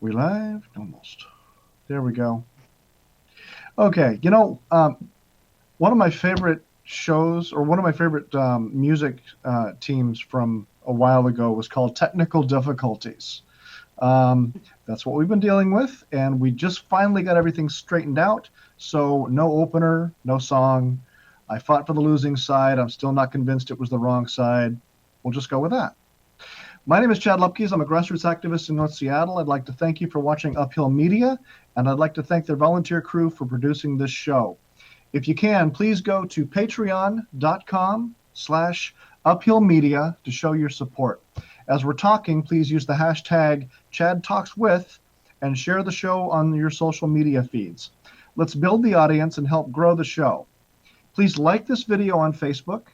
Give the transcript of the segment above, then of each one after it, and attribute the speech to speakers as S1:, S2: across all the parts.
S1: We live? Almost. There we go. Okay. One of my favorite shows, or one of my favorite music teams from a while ago, was called Technical Difficulties. Um, that's what we've been dealing with, and we just finally got everything straightened out. So, no opener, no song. I fought for the losing side. I'm still not convinced it was the wrong side. We'll just go with that. My name is Chad Lupkes. I'm a grassroots activist in North Seattle. I'd like to thank you for watching Uphill Media, and I'd like to thank their volunteer crew for producing this show. If you can, please go to patreon.com/uphillmedia to show your support. As we're talking, please use the hashtag ChadTalksWith and share the show on your social media feeds. Let's build the audience and help grow the show. Please like this video on Facebook,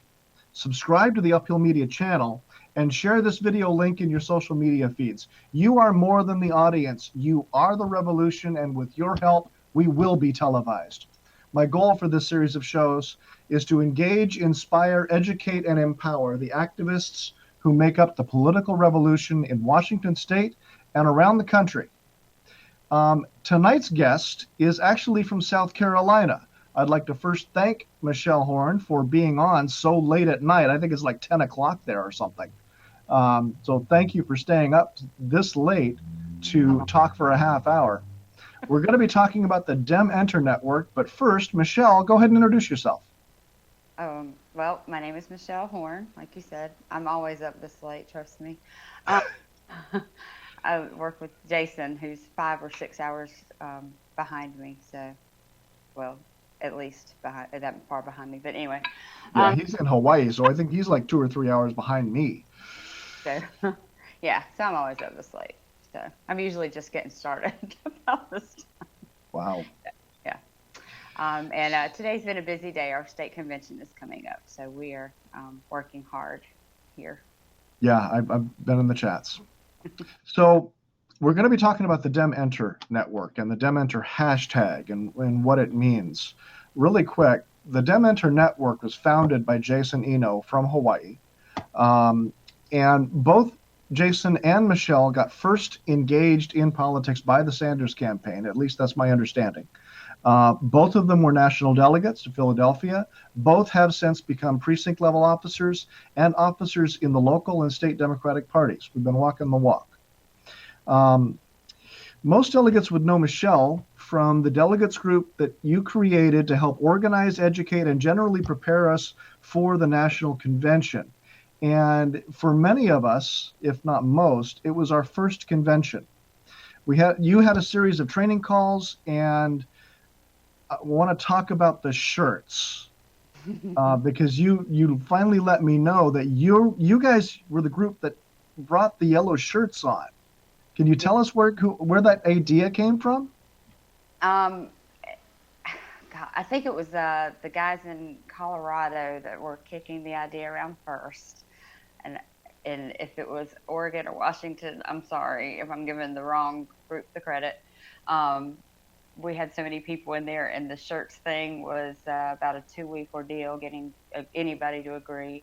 S1: subscribe to the Uphill Media channel, and share this video link in your social media feeds. You are more than the audience. You are the revolution, and with your help, we will be televised. My goal for this series of shows is to engage, inspire, educate, and empower the activists who make up the political revolution in Washington State and around the country. Tonight's guest is actually from South Carolina. I'd like to first thank Michele Horne for being on so late at night. I think it's like 10 o'clock there or something. So thank you for staying up this late to talk for a half hour. We're going to be talking about the DemEnter Network, but first, Michele, go ahead and introduce yourself.
S2: Well, my name is Michele Horne, like you said. I'm always up this late, trust me. I work with Jason, who's 5 or 6 hours behind me, so, well, at least that far behind me. But anyway.
S1: Yeah, he's in Hawaii, so I think he's like 2 or 3 hours behind me.
S2: So, yeah, so I'm always up this late. So I'm usually just getting started about this time.
S1: Wow.
S2: Yeah. And today's been a busy day. Our state convention is coming up, so we are working hard here.
S1: Yeah, I've been in the chats. So we're going to be talking about the DemEnter Network and the DemEnter hashtag and what it means. Really quick, the DemEnter Network was founded by Jason Eno from Hawaii. And both Jason and Michele got first engaged in politics by the Sanders campaign. At least that's my understanding. Both of them were national delegates to Philadelphia. Both have since become precinct level officers and officers in the local and state Democratic parties. We've been walking the walk. Most delegates would know Michele from the delegates group that you created to help organize, educate, and generally prepare us for the national convention. And for many of us, if not most, it was our first convention. You had a series of training calls, and I want to talk about the shirts because you finally let me know that you guys were the group that brought the yellow shirts on. Can you tell us where that idea came from?
S2: God, I think it was the guys in Colorado that were kicking the idea around first. And if it was Oregon or Washington, I'm sorry if I'm giving the wrong group the credit. We had so many people in there, and the shirts thing was about a 2-week ordeal getting anybody to agree.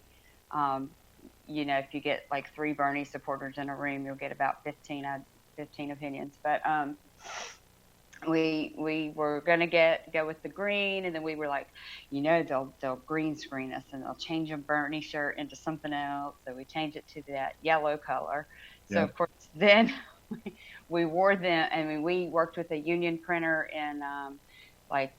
S2: If you get like 3 Bernie supporters in a room, you'll get about 15 opinions. But we were gonna go with the green, and then we were like, they'll green screen us and they'll change a Bernie shirt into something else. So we changed it to that yellow color. So
S1: Yeah.
S2: of course then we wore them. I mean, we worked with a union printer in I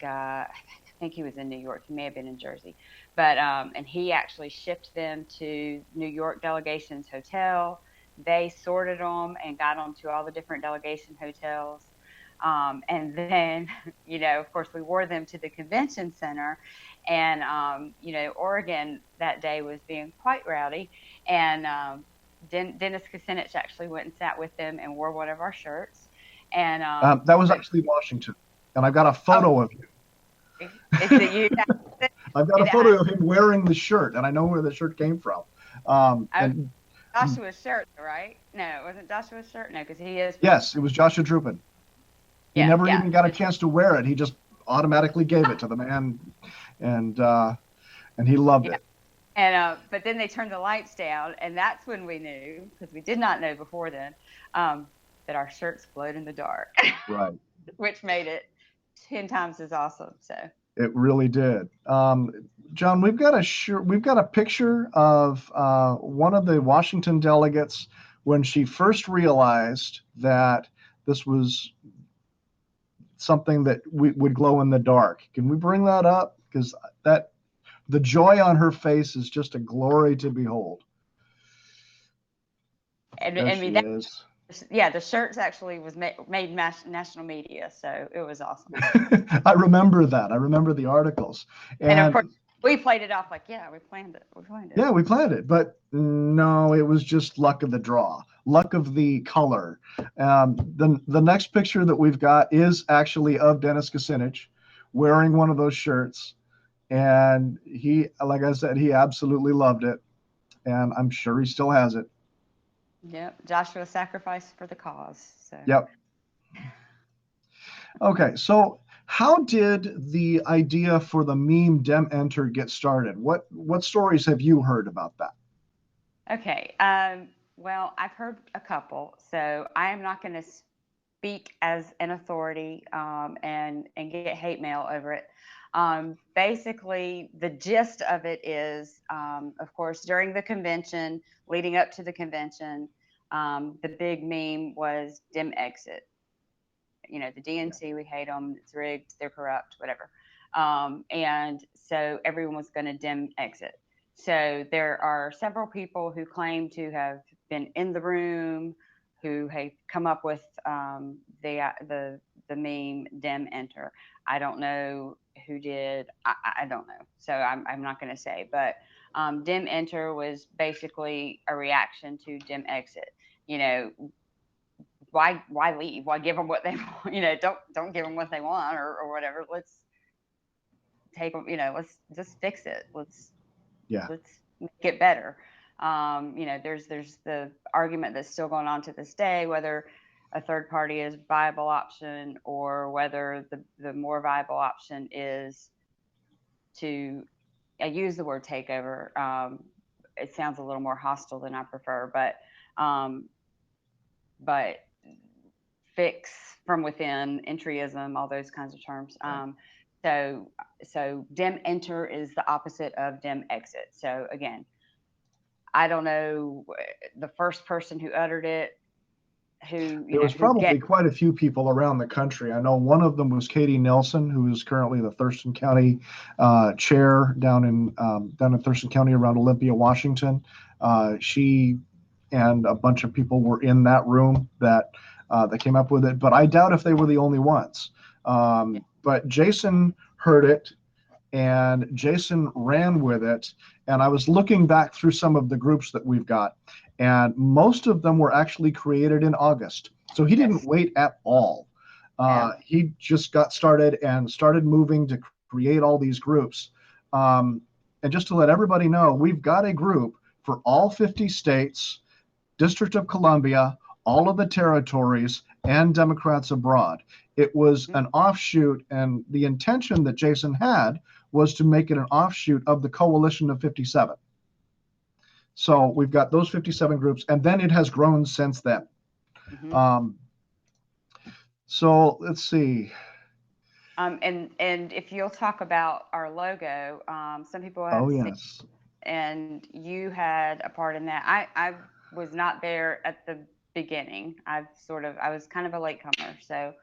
S2: think he was in New York. He may have been in Jersey, but and he actually shipped them to New York delegation's hotel. They sorted them and got them to all the different delegation hotels. And then, of course, we wore them to the convention center, and, Oregon that day was being quite rowdy. And Dennis Kucinich actually went and sat with them and wore one of our shirts. And
S1: that was actually Washington, and I've got a photo of you.
S2: Is it you?
S1: I've got a photo of him wearing the shirt, and I know where the shirt came from. And
S2: Joshua's shirt, right? No, it wasn't Joshua's shirt. No, because he is.
S1: Yes, it was Joshua Trupin. He never even got a chance to wear it. He just automatically gave it to the man, and he loved it.
S2: And but then they turned the lights down, and that's when we knew, because we did not know before then, that our shirts glowed in the dark,
S1: Right.
S2: which made it 10 times as awesome. So,
S1: It really did. John, we've got a picture of one of the Washington delegates when she first realized that this was something that would glow in the dark. Can we bring that up? Because that the joy on her face is just a glory to behold.
S2: and
S1: There
S2: I
S1: she
S2: mean,
S1: is.
S2: yeah, the shirts actually was made national media, so it was awesome.
S1: I remember that. I remember the articles.
S2: And of
S1: And
S2: course, we played it off like, yeah, we planned it. We planned it.
S1: yeah, we planned it, but no, it was just luck of the draw, luck of the color. The next picture that we've got is actually of Dennis Kucinich wearing one of those shirts, and he, like I said, he absolutely loved it, and I'm sure he still has it.
S2: Yep, Joshua sacrificed for the cause. So,
S1: Yep. Okay, so how did the idea for the meme DemEnter get started? What stories have you heard about that?
S2: okay. Well, I've heard a couple, so I am not going to speak as an authority and get hate mail over it. Basically, the gist of it is, of course, during the convention, leading up to the convention, the big meme was Dem exit. You know, the DNC, we hate them. It's rigged. They're corrupt. Whatever. And so everyone was going to Dem exit. So there are several people who claim to have been in the room, who have come up with the meme DemEnter. I don't know who did. I don't know. So I'm not going to say. But DemEnter was basically a reaction to Dem exit. You know, why leave? Why give them what they want? You know, don't give them what they want or whatever. Let's take them. You know, let's just fix it.
S1: Yeah.
S2: Let's make it better. You know, there's the argument that's still going on to this day whether a third party is a viable option or whether the more viable option is to I use the word takeover. It sounds a little more hostile than I prefer, but fix from within, entryism, all those kinds of terms. So DemEnter is the opposite of Dem exit. So again, I don't know the first person who uttered it,
S1: There was probably quite a few people around the country. I know one of them was Katie Nelson, who is currently the Thurston County chair down in Thurston County around Olympia, Washington. She and a bunch of people were in that room that came up with it, but I doubt if they were the only ones. But Jason heard it, and Jason ran with it. And I was looking back through some of the groups that we've got, and most of them were actually created in August. So he didn't wait at all. He just got started and started moving to create all these groups. And just to let everybody know, we've got a group for all 50 states, District of Columbia, all of the territories, and Democrats abroad. It was an offshoot, and the intention that Jason had was to make it an offshoot of the Coalition of 57. So we've got those 57 groups, and then it has grown since then. So let's see.
S2: And if you'll talk about our logo, some people have seen, and you had a part in that. I was not there at the beginning. I was kind of a latecomer. So,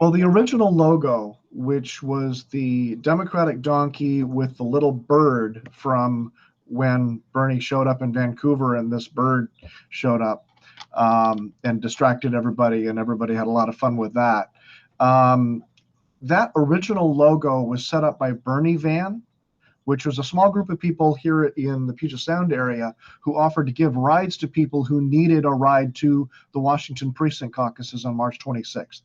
S1: well, the original logo, which was the Democratic donkey with the little bird from when Bernie showed up in Vancouver, and this bird showed up and distracted everybody, and everybody had a lot of fun with that. That original logo was set up by Bernie Van, which was a small group of people here in the Puget Sound area who offered to give rides to people who needed a ride to the Washington precinct caucuses on March 26th.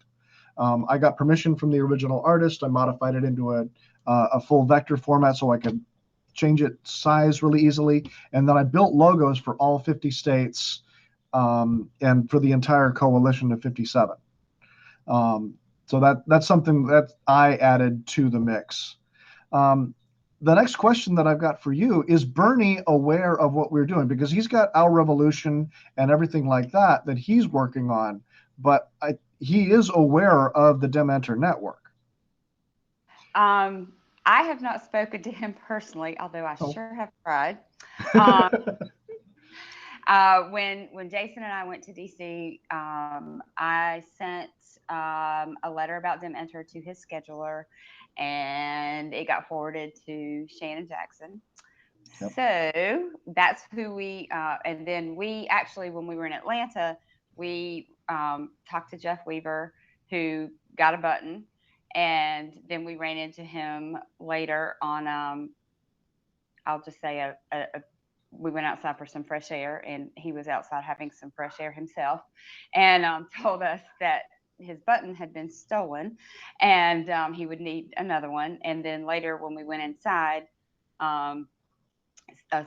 S1: I got permission from the original artist. I modified it into a full vector format so I could change its size really easily. And then I built logos for all 50 states and for the entire coalition of 57. So that's something that I added to the mix. The next question that I've got for you is Bernie aware of what we're doing? Because he's got Our Revolution and everything like that he's working on. but he is aware of the DemEnter Network.
S2: I have not spoken to him personally, although I
S1: Oh.
S2: sure have tried. When Jason and I went to DC, I sent a letter about DemEnter to his scheduler, and it got forwarded to Shannon Jackson.
S1: Yep.
S2: So that's who and then we actually, when we were in Atlanta, we talked to Jeff Weaver, who got a button, and then we ran into him later on. I'll just say we went outside for some fresh air, and he was outside having some fresh air himself, and told us that his button had been stolen, and he would need another one. And then later, when we went inside, um,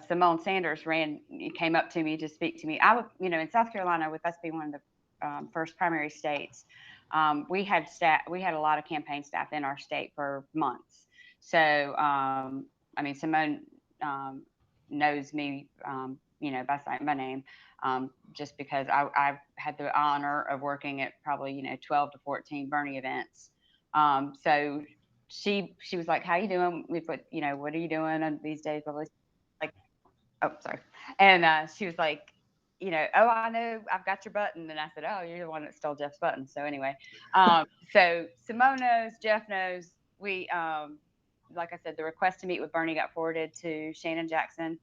S2: Simone Sanders came up to me to speak to me. I was, in South Carolina, with us being one of the first primary states, we had a lot of campaign staff in our state for months. So, Simone knows me, by saying my name, just because I've had the honor of working at probably 12 to 14 Bernie events. So she was like, "How you doing? What are you doing on these days?" Like, oh, sorry. And she was like, "Oh, I know, I've got your button." And I said, "Oh, you're the one that stole Jeff's button." So anyway, so Simone knows, Jeff knows. Like I said, the request to meet with Bernie got forwarded to Shannon Jackson.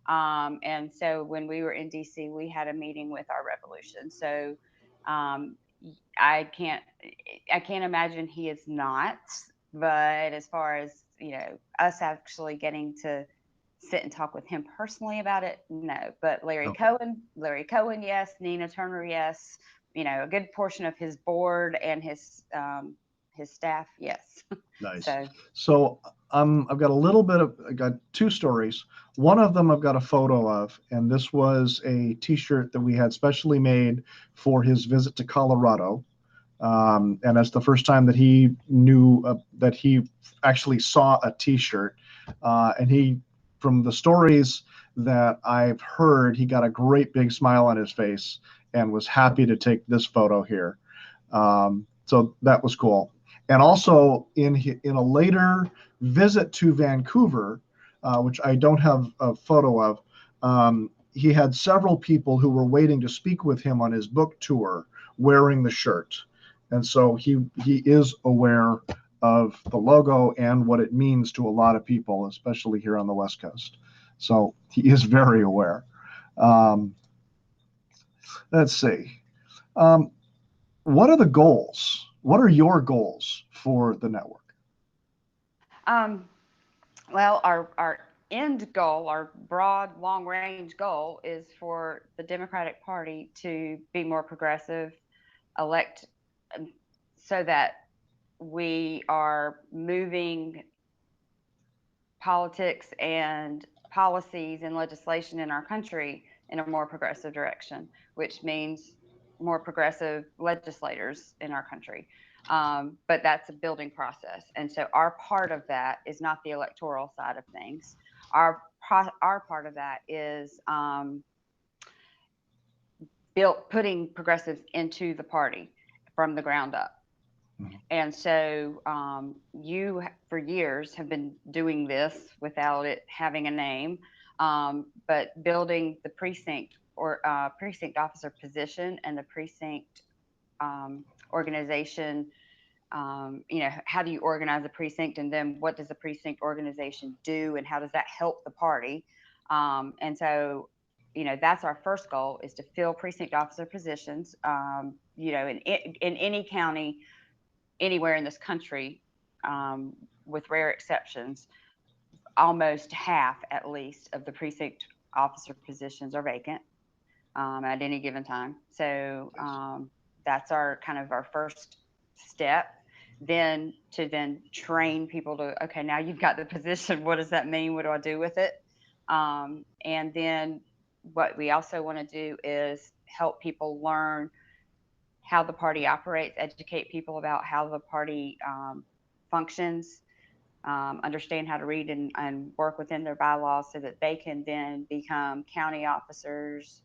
S2: And so when we were in DC, we had a meeting with our revolution. So um, I can't, I can't imagine he is not. But as far as us actually getting to sit and talk with him personally about it, no. But Larry Cohen, yes. Nina Turner, yes. A good portion of his board and his staff, yes.
S1: Nice.
S2: So
S1: So I've got I got two stories. One of them I've got a photo of, and this was a T-shirt that we had specially made for his visit to Colorado. And that's the first time that he knew that he actually saw a T-shirt. And from the stories that I've heard, he got a great big smile on his face and was happy to take this photo here. So that was cool. And also in a later visit to Vancouver, which I don't have a photo of, he had several people who were waiting to speak with him on his book tour wearing the shirt. And so he is aware of the logo and what it means to a lot of people, especially here on the West Coast. So he is very aware. Um, let's see. What are the goals? What are your goals for the network?
S2: Well, our end goal, our broad, long range goal, is for the Democratic Party to be more progressive, elect, so that we are moving politics and policies and legislation in our country in a more progressive direction, which means more progressive legislators in our country. But that's a building process. And so our part of that is not the electoral side of things. Our part of that is putting progressives into the party from the ground up. And so you, for years, have been doing this without it having a name, but building the precinct or precinct officer position and the precinct organization. How do you organize a precinct, and then what does the precinct organization do, and how does that help the party? And so, that's our first goal, is to fill precinct officer positions. In any county, anywhere in this country, with rare exceptions, almost half at least of the precinct officer positions are vacant at any given time. So that's our first step. Then to train people to, okay, now you've got the position. What does that mean? What do I do with it? And then what we also want to do is help people learn how the party operates, educate people about how the party functions, understand how to read and work within their bylaws, so that they can then become county officers,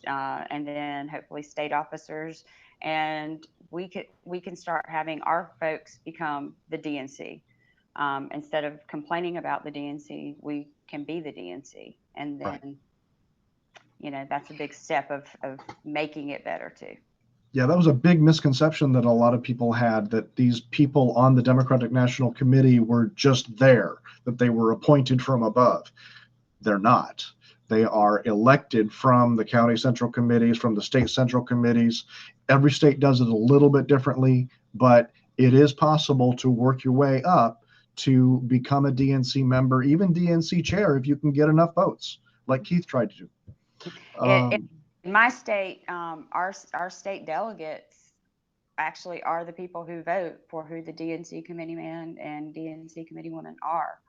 S2: and then hopefully state officers, and we can start having our folks become the DNC. Instead of complaining about the DNC, we can be the DNC, and
S1: Right.
S2: then that's a big step of making it better too.
S1: Yeah, that was a big misconception that a lot of people had, that these people on the Democratic National Committee were just there, that they were appointed from above. They're not. They are elected from the county central committees, from the state central committees. Every state does it a little bit differently, but it is possible to work your way up to become a DNC member, even DNC chair, if you can get enough votes, like Keith tried to do.
S2: In my state, our state delegates actually are the people who vote for who the DNC committee man and DNC committee woman are.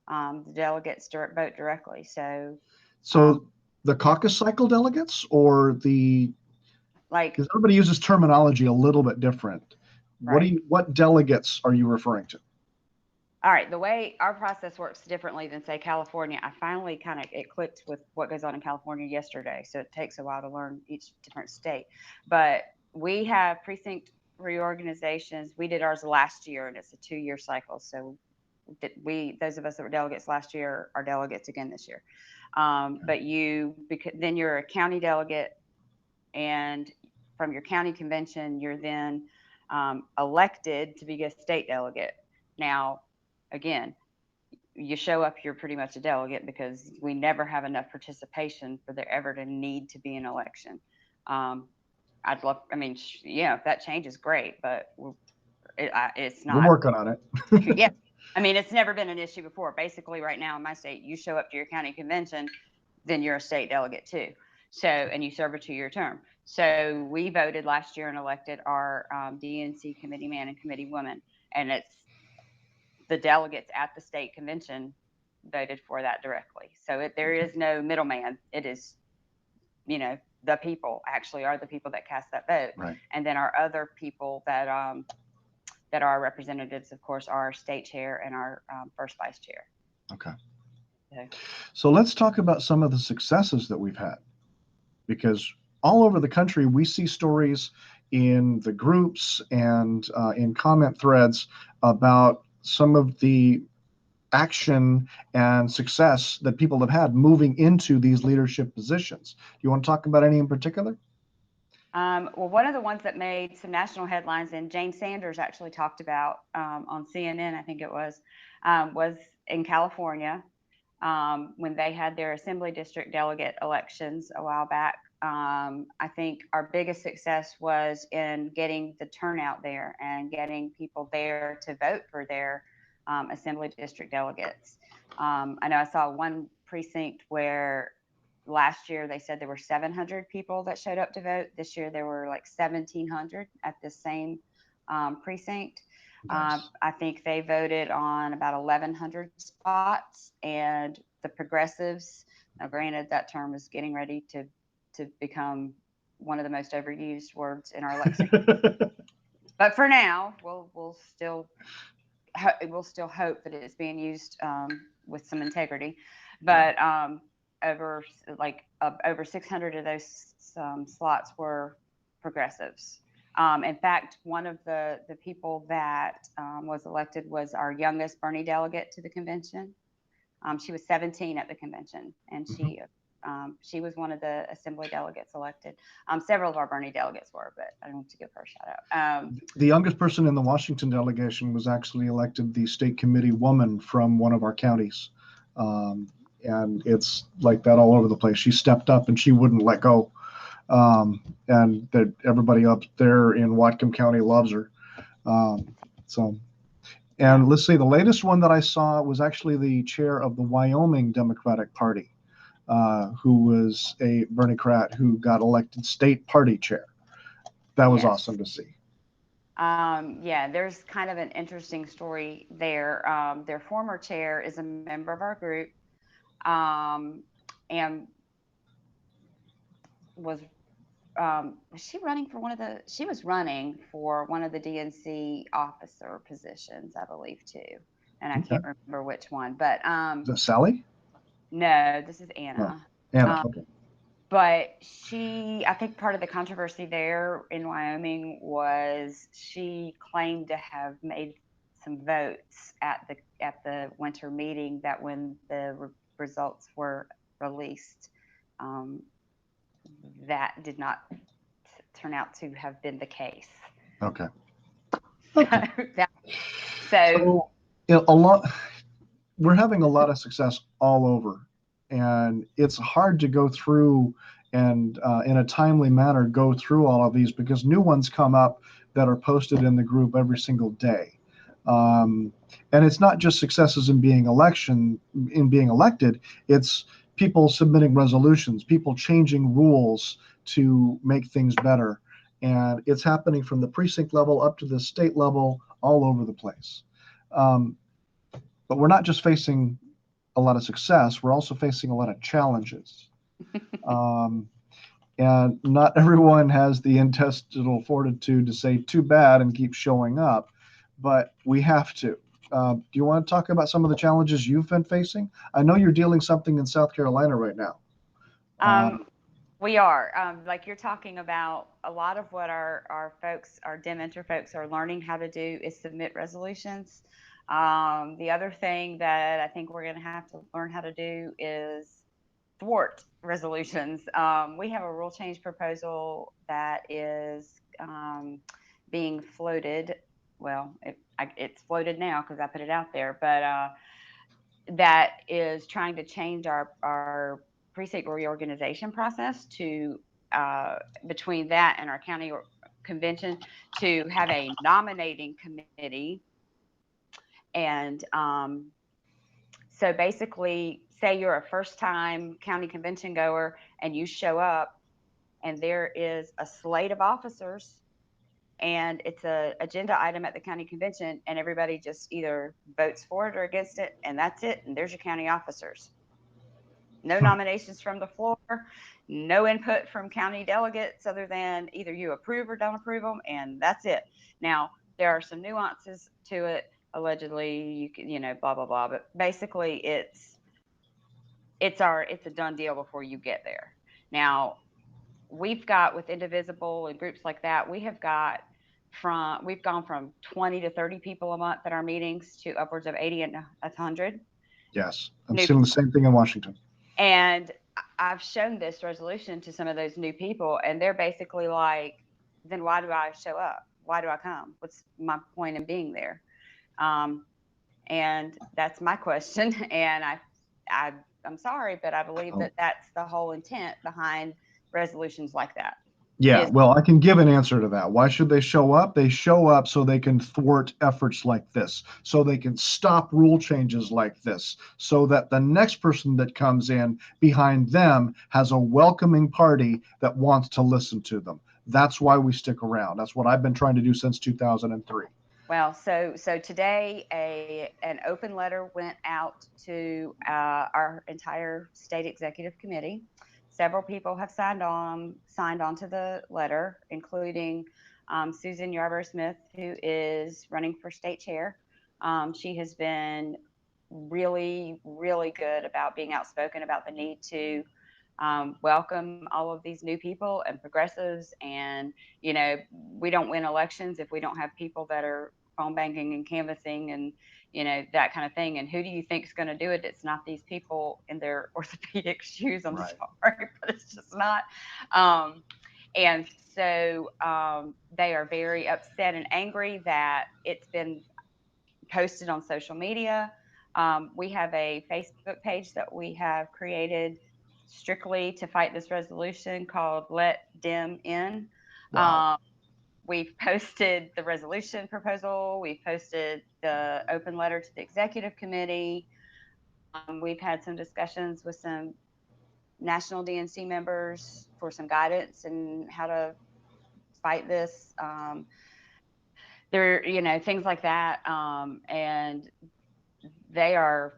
S2: The delegates vote directly. So
S1: the caucus cycle delegates, or because
S2: like,
S1: everybody uses terminology a little bit different.
S2: right.
S1: What delegates are you referring to?
S2: All right, the way our process works differently than, say, California. I finally it clicked with what goes on in California yesterday, so it takes a while to learn each different state. But we have precinct reorganizations. We did ours last year, and it's a 2-year cycle. So those of us that were delegates last year are delegates again this year. But then you're a county delegate, and from your county convention, you're then elected to be a state delegate. Now, again, you show up, you're pretty much a delegate, because we never have enough participation for there ever to need to be an election. I'd love, I mean, if that changes, great, but it's not.
S1: We're working on it.
S2: Yeah. I mean, it's never been an issue before. Basically, right now in my state, you show up to your county convention, then you're a state delegate too. So, and you serve a 2-year term. So we voted last year and elected our DNC committee man and committee woman. And it's the delegates at the state convention voted for that directly. So there is no middleman. It is, the people actually are the people that cast that vote.
S1: Right.
S2: And then our other people that are our representatives, of course, are our state chair and our first vice chair.
S1: Okay. So let's talk about some of the successes that we've had, because all over the country, we see stories in the groups and in comment threads about some of the action and success that people have had moving into these leadership positions. Do you want to talk about any in particular?
S2: Well, one of the ones that made some national headlines, and Jane Sanders actually talked about on CNN, I think it was in California when they had their assembly district delegate elections a while back. I think our biggest success was in getting the turnout there and getting people there to vote for their assembly district delegates. I know I saw one precinct where last year they said there were 700 people that showed up to vote. This year there were like 1,700 at the same precinct.
S1: Nice.
S2: I think they voted on about 1,100 spots, and the progressives, now granted that term is getting ready to become one of the most overused words in our lexicon. But for now, we'll still hope that it's being used with some integrity. But over 600 of those slots were progressives. In fact, one of the people that was elected was our youngest Bernie delegate to the convention. She was 17 at the convention, and she was one of the assembly delegates elected. Several of our Bernie delegates were, but I don't want to give her a shout out.
S1: The youngest person in the Washington delegation was actually elected the state committee woman from one of our counties. And it's like that all over the place. She stepped up and she wouldn't let go. And that everybody up there in Whatcom County loves her. And let's see, the latest one that I saw was actually the chair of the Wyoming Democratic Party, who was a Bernie-crat who got elected state party chair. That was awesome to see.
S2: There's kind of an interesting story there. Their former chair is a member of our group, and was she running for she was running for one of the DNC officer positions, I believe, too. And I can't remember which one, but
S1: is that Sally?
S2: No, this is Anna.
S1: Anna, okay.
S2: but I think part of the controversy there in Wyoming was she claimed to have made some votes at the winter meeting that when the results were released, um, that did not turn out to have been the case.
S1: Okay.
S2: So,
S1: Okay.
S2: so
S1: So, you know, a lot. We're having a lot of success all over, and it's hard to go through and in a timely manner go through all of these because new ones come up that are posted in the group every single day. Um, and it's not just successes in being elected. It's people submitting resolutions, people changing rules to make things better, and it's happening from the precinct level up to the state level, all over the place. Um, but we're not just facing a lot of success, we're also facing a lot of challenges. Um, and not everyone has the intestinal fortitude to say too bad and keep showing up, but we have to. Do you want to talk about some of the challenges you've been facing? I know you're dealing something in South Carolina right now. Uh,
S2: um, we are like you're talking about a lot of what our folks, our DemEnter folks, are learning how to do is submit resolutions. The other thing that I think we're going to have to learn how to do is thwart resolutions. We have a rule change proposal that is being floated. Well, it's floated now because I put it out there, but that is trying to change our precinct reorganization process to between that and our county convention to have a nominating committee. And so basically, say you're a first time county convention goer and you show up and there is a slate of officers and it's a agenda item at the county convention and everybody just either votes for it or against it and that's it, and there's your county officers. No nominations from the floor, no input from county delegates other than either you approve or don't approve them, and that's it. Now, there are some nuances to it. Allegedly, you can, blah blah blah, but basically, it's a done deal before you get there. Now, we've got with Indivisible and groups like that, we've gone from 20 to 30 people a month at our meetings to upwards of 80 and 100
S1: yes, I'm
S2: new
S1: seeing the
S2: people.
S1: same thing in Washington.
S2: And I've shown this resolution to some of those new people, and they're basically like, then why do I show up? Why do I come? What's my point in being there? Um, and that's my question. And I, I'm sorry, but I believe
S1: Oh.
S2: that that's the whole intent behind resolutions like that.
S1: Yeah,
S2: Is
S1: well, I can give an answer to that. Why should they show up? They show up so they can thwart efforts like this, so they can stop rule changes like this, so that the next person that comes in behind them has a welcoming party that wants to listen to them. That's why we stick around. That's what I've been trying to do since 2003.
S2: well, so today an open letter went out to our entire state executive committee. Several people have signed on to the letter, including Susan Yarborough Smith, who is running for state chair. She has been really, really good about being outspoken about the need to welcome all of these new people and progressives. And, we don't win elections if we don't have people that are phone banking and canvassing and, that kind of thing. And who do you think is going to do it? It's not these people in their orthopedic shoes. I'm
S1: Right.
S2: sorry, but it's just not. Um, and so they are very upset and angry that it's been posted on social media. We have a Facebook page that we have created strictly to fight this resolution called Let Dem In.
S1: Wow.
S2: Um, we've posted the resolution proposal. We've posted the open letter to the executive committee. We've had some discussions with some national DNC members for some guidance and how to fight this. There, things like that. And they are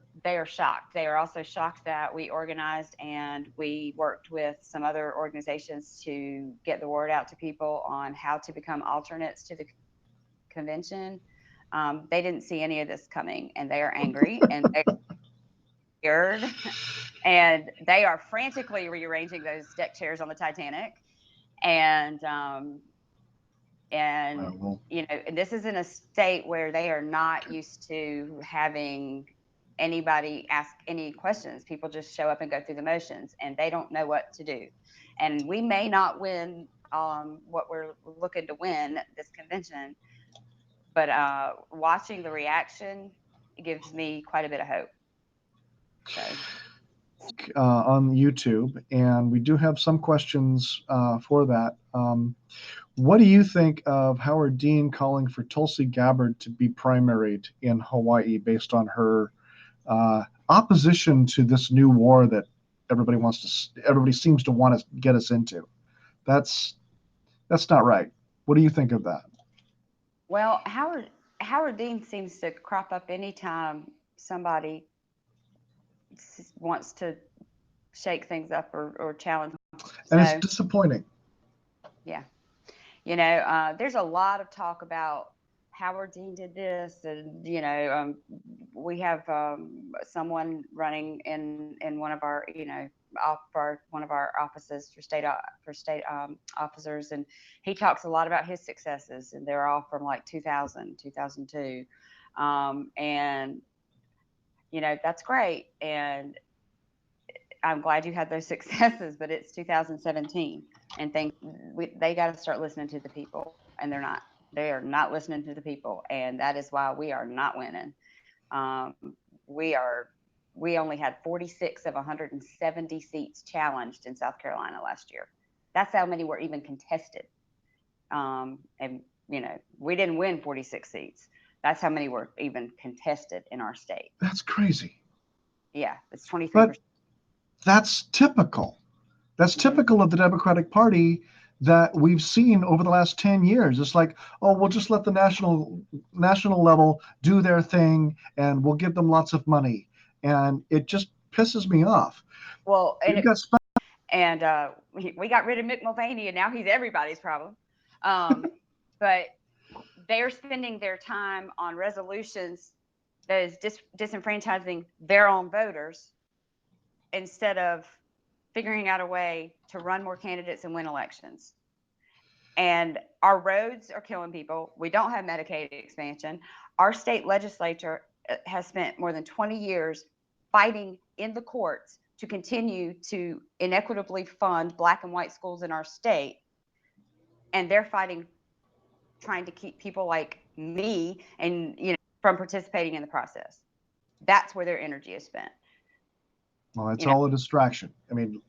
S2: shocked. They are also shocked that we organized and we worked with some other organizations to get the word out to people on how to become alternates to the convention. They didn't see any of this coming, and they are angry and they're scared. And they are frantically rearranging those deck chairs on the Titanic. And
S1: Well,
S2: and this is in a state where they are not used to having anybody ask any questions. People just show up and go through the motions, and they don't know what to do. And we may not win what we're looking to win this convention, but watching the reaction gives me quite a bit of hope. So.
S1: on YouTube, and we do have some questions for that. What do you think of Howard Dean calling for Tulsi Gabbard to be primaried in Hawaii based on her opposition to this new war that everybody seems to want to get us into? That's not right. What do you think of that?
S2: Well, Howard Dean seems to crop up anytime somebody wants to shake things up or challenge.
S1: And it's disappointing.
S2: Yeah. There's a lot of talk about Howard Dean did this, and we have someone running in one of our one of our offices for state officers, and he talks a lot about his successes, and they're all from like 2000, 2002, and that's great, and I'm glad you had those successes, but it's 2017, and they got to start listening to the people, and they are not listening to the people, and that is why we are not winning. We only had 46 of 170 seats challenged in South Carolina last year. That's how many were even contested. And we didn't win 46 seats. That's how many were even contested in our state.
S1: That's crazy.
S2: Yeah, it's 23%.
S1: But that's typical. That's typical of the Democratic Party that we've seen over the last 10 years. It's like, oh, we'll just let the national level do their thing, and we'll give them lots of money. And it just pisses me off.
S2: Well, we got rid of Mick Mulvaney, and now he's everybody's problem. But they're spending their time on resolutions that is disenfranchising their own voters instead of figuring out a way to run more candidates and win elections. And our roads are killing people. We don't have Medicaid expansion. Our state legislature has spent more than 20 years fighting in the courts to continue to inequitably fund Black and white schools in our state. And they're fighting, trying to keep people like me and from participating in the process. That's where their energy is spent.
S1: Well, it's all a distraction. I mean,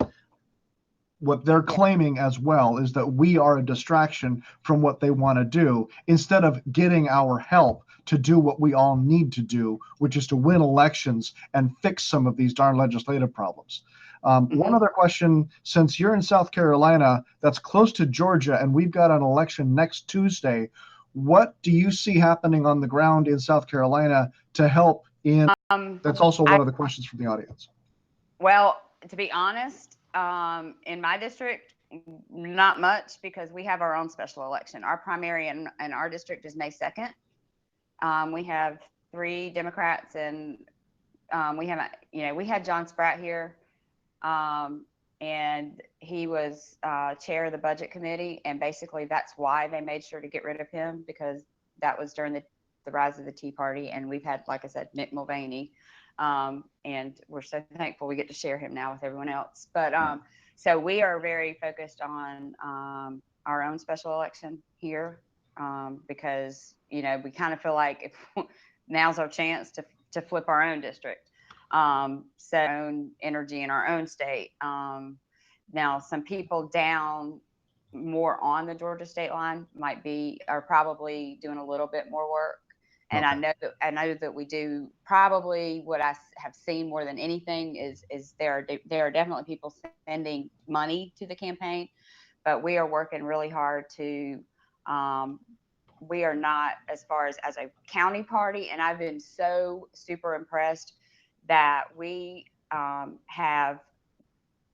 S1: what they're claiming as well is that we are a distraction from what they want to do, instead of getting our help to do what we all need to do, which is to win elections and fix some of these darn legislative problems. One other question, since you're in South Carolina, that's close to Georgia, and we've got an election next Tuesday, what do you see happening on the ground in South Carolina to help in? That's also one of the questions from the audience.
S2: Well, to be honest, in my district, not much, because we have our own special election. Our primary in our district is May 2nd. We have 3 Democrats, and we had John Spratt here, and he was chair of the budget committee, and basically that's why they made sure to get rid of him, because that was during the rise of the Tea Party, and we've had, like I said, Mick Mulvaney. And we're so thankful we get to share him now with everyone else. But so we are very focused on our own special election here, because we kind of feel like now's our chance to flip our own district, set our own energy in our own state. Now, some people down more on the Georgia state line are probably doing a little bit more work. And okay. I know that we do probably what I have seen more than anything is there are definitely people sending money to the campaign, but we are working really hard to. We are not as far as a county party, and I've been so super impressed that we have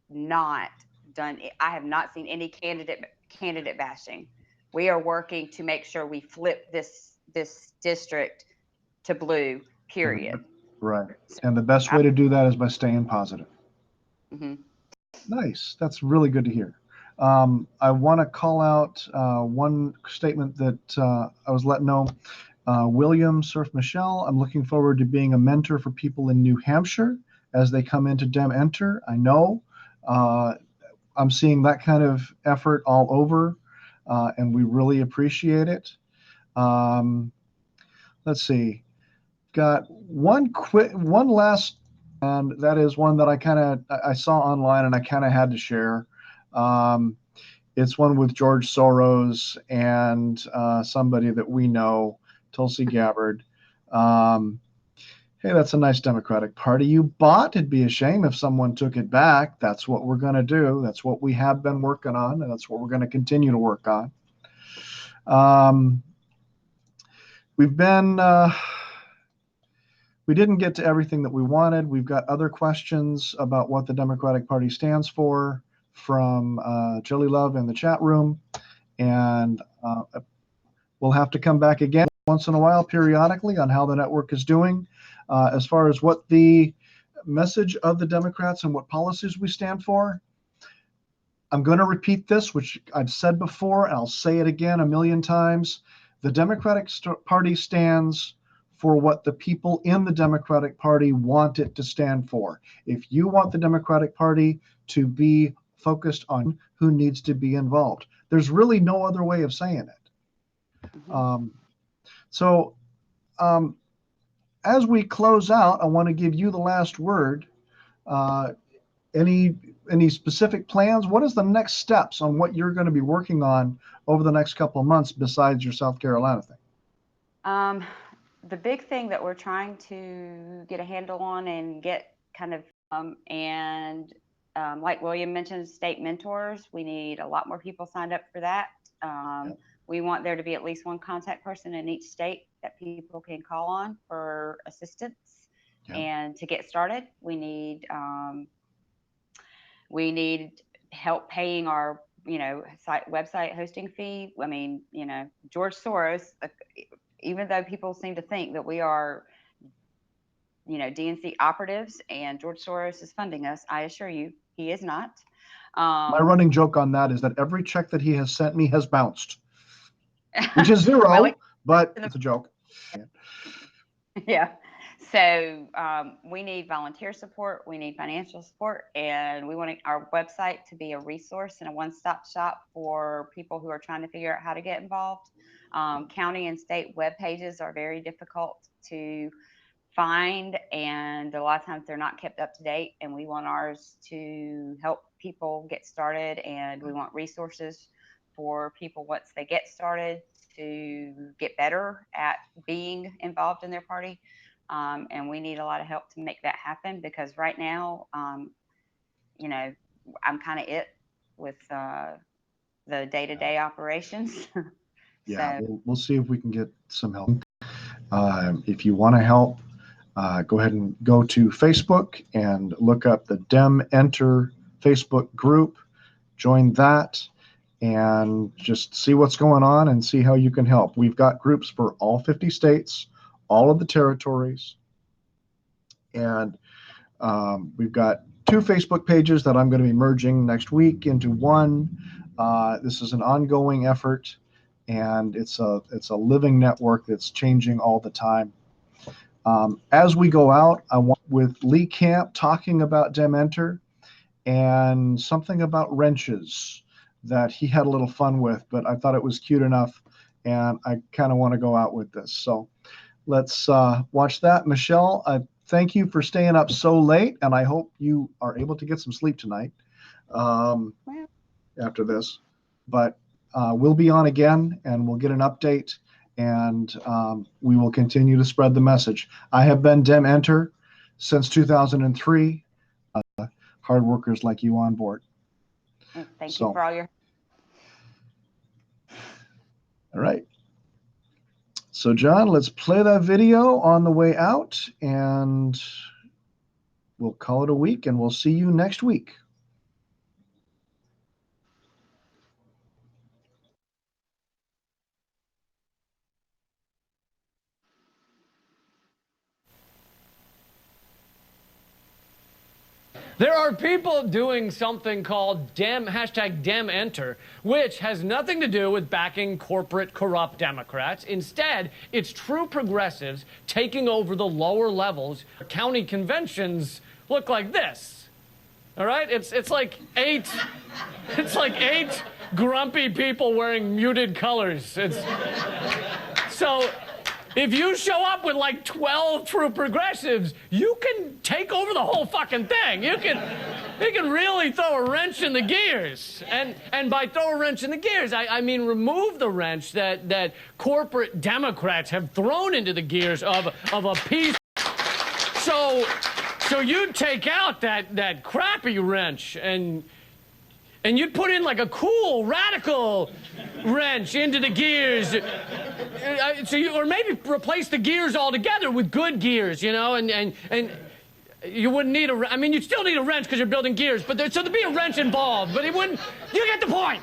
S2: not done. I have not seen any candidate bashing. We are working to make sure we flip this district to blue, period.
S1: Right. And the best way to do that is by staying positive.
S2: Hmm.
S1: Nice. That's really good to hear. I want to call out one statement that I was letting know. William Surf Michelle, I'm looking forward to being a mentor for people in New Hampshire as they come into DemEnter. I know uh, I'm seeing that kind of effort all over, and we really appreciate it. Um, let's see. Got one last, and that is one that I saw online and I kind of had to share. Um, it's one with George Soros and somebody that we know, Tulsi Gabbard. Um, hey, that's a nice Democratic Party you bought. It'd be a shame if someone took it back. That's what we're going to do. That's what we have been working on, and that's what we're going to continue to work on. Um, we've been. We didn't get to everything that we wanted. We've got other questions about what the Democratic Party stands for from Jelly Love in the chat room. And we'll have to come back again once in a while, periodically, on how the network is doing. As far as what the message of the Democrats and what policies we stand for, I'm going to repeat this, which I've said before, and I'll say it again a million times. The Democratic Party stands for what the people in the Democratic Party want it to stand for. If you want the Democratic Party to be focused on who needs to be involved, there's really no other way of saying it.
S2: Hmm.
S1: So, as we close out, I want to give you the last word. Uh, any specific plans? What is the next steps on what you're going to be working on over the next couple of months besides your South Carolina thing?
S2: Um, the big thing that we're trying to get a handle on and get kind of, and like William mentioned, state mentors. We need a lot more people signed up for that.
S1: Yeah.
S2: We want there to be at least one contact person in each state that people can call on for assistance.
S1: Yeah.
S2: And to get started, we need help paying our website hosting fee. I mean, George Soros, even though people seem to think that we are, DNC operatives and George Soros is funding us, I assure you, he is not.
S1: My
S2: Um,
S1: running joke on that is that every check that he has sent me has bounced, which is
S2: well,
S1: zero, but it's a joke.
S2: yeah. So we need volunteer support, we need financial support, and we want our website to be a resource and a one-stop shop for people who are trying to figure out how to get involved. County and state web pages are very difficult to find, and a lot of times they're not kept up to date, and we want ours to help people get started, and we want resources for people once they get started to get better at being involved in their party. And we need a lot of help to make that happen because right now, you know, I'm kind of it with the day-to-day operations.
S1: Yeah,
S2: So
S1: we'll see if we can get some help. If you want to help, go ahead and go to Facebook and look up the DemEnter Facebook group. Join that and just see what's going on and see how you can help. We've got groups for all 50 states, all of the territories, and we've got two Facebook pages that I'm going to be merging next week into one. This is an ongoing effort, and it's a living network that's changing all the time. As we go out, I want with Lee Camp talking about DemEnter and something about wrenches that he had a little fun with, but I thought it was cute enough, and I kind of want to go out with this. So let's watch that. Michele, thank you for staying up so late, and I hope you are able to get some sleep tonight um, after this. But we'll be on again, and we'll get an update, and we will continue to spread the message. I have been DemEnter since 2003. Hard workers like you on board.
S2: thank you
S1: So,
S2: for all your.
S1: all right. So, John, let's play that video on the way out, and we'll call it a week, and we'll see you next week.
S3: There are people doing something called hashtag DemEnter, which has nothing to do with backing corporate corrupt Democrats. Instead, it's true progressives taking over the lower levels. County conventions look like this. All right? It's like eight grumpy people wearing muted colors. So if you show up with like 12 true progressives, you can take over the whole fucking thing. You can really throw a wrench in the gears. And by throw a wrench in the gears, I mean remove the wrench that corporate Democrats have thrown into the gears of a piece. So you'd take out that crappy wrench and you'd put in like a cool, radical wrench into the gears. Or maybe replace the gears altogether with good gears, you know, and you wouldn't need I mean, you'd still need a wrench because you're building gears, but there'd be a wrench involved, but it wouldn't, you get the point.